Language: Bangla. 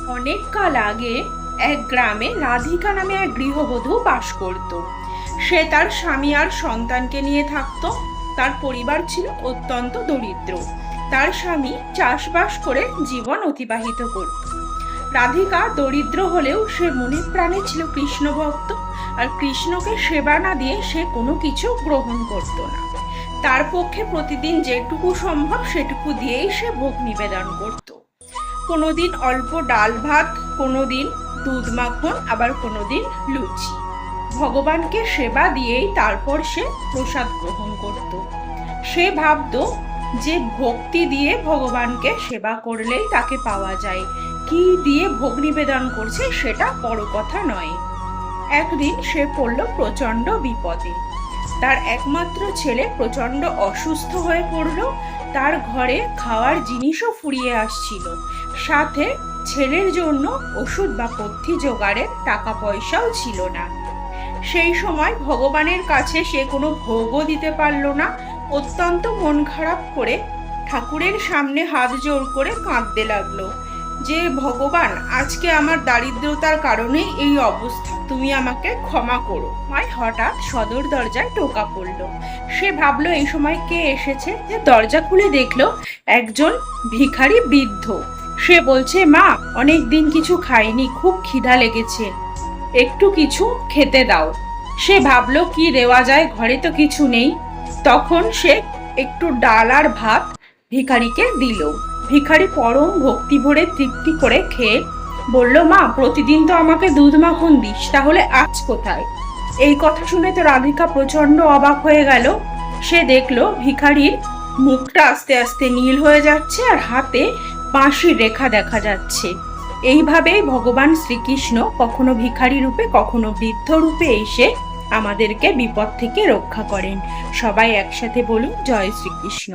অনেক কাল আগে এক গ্রামে রাধিকা নামে এক গৃহবধূ বাস করত। সে তার স্বামী আর সন্তানকে নিয়ে থাকতো। তার পরিবার ছিল অত্যন্ত দরিদ্র। তার স্বামী চাষবাস করে জীবন অতিবাহিত করত। রাধিকা দরিদ্র হলেও সে মনে প্রাণে ছিল কৃষ্ণ ভক্ত, আর কৃষ্ণকে সেবা না দিয়ে সে কোনো কিছু গ্রহণ করত না। তার পক্ষে প্রতিদিন যেটুকু সম্ভব সেটুকু দিয়েই সে ভোগ নিবেদন করত। কোনোদিন অল্প ডাল ভাত, কোনোদিন দুধ মাখন, আবার কোনোদিন লুচি। ভগবানকে সেবা দিয়েই তারপর সে প্রসাদ গ্রহণ করত। সে ভাবত যে ভক্তি দিয়ে ভগবানকে সেবা করলেই তাকে পাওয়া যায়, কি দিয়ে ভোগ নিবেদন করছে সেটা বড় কথা নয়। একদিন সে পড়ল প্রচন্ড বিপদে। তার একমাত্র ছেলে প্রচন্ড অসুস্থ হয়ে পড়ল। তার ঘরে খাওয়ার জিনিসও ফুরিয়ে আসছিল, সাথে ছেলের জন্য ওষুধ বা পথ্যি জোগাড়ের টাকা পয়সাও ছিল না। সেই সময় ভগবানের কাছে সে কোনো ভোগও দিতে পারল না। অত্যন্ত মন খারাপ করে ঠাকুরের সামনে হাত জোড় করে কাঁদতে লাগলো যে ভগবান, আজকে আমার দারিদ্রতার কারণে এই অবস্থা, তুমি আমাকে ক্ষমা করো। মায় হঠাৎ সদর দরজায় টোকা পড়লো। সে ভাবলো এই সময় কে এসেছে, যে দরজা খুলে দেখলো একজন ভিখারি বৃদ্ধ। সে বলছে, মা, অনেক দিন কিছু খাইনি, খুব খিদা লেগেছে, একটু কিছু খেতে দাও। সে ভাবলো কি দেওয়া যায়, ঘরে তো কিছু নেই। তখন সে একটু ডাল আর ভাত ভিখারিকে দিল। ভিখারি পরম ভক্তি ভরে তৃপ্তি করে খেয়ে বলল, মা, প্রতিদিন তো আমাকে দুধ মাখন দিস, তাহলে আজ কোথায়? এই কথা শুনে তো রাধিকা প্রচন্ড অবাক হয়ে গেল। সে দেখলো ভিখারির মুখটা আস্তে আস্তে নীল হয়ে যাচ্ছে, আর হাতে বাঁশির রেখা দেখা যাচ্ছে। এইভাবেই ভগবান শ্রীকৃষ্ণ কখনো ভিখারি রূপে, কখনো বৃদ্ধ রূপে এসে আমাদেরকে বিপদ থেকে রক্ষা করেন। সবাই একসাথে বলুন, জয় শ্রীকৃষ্ণ।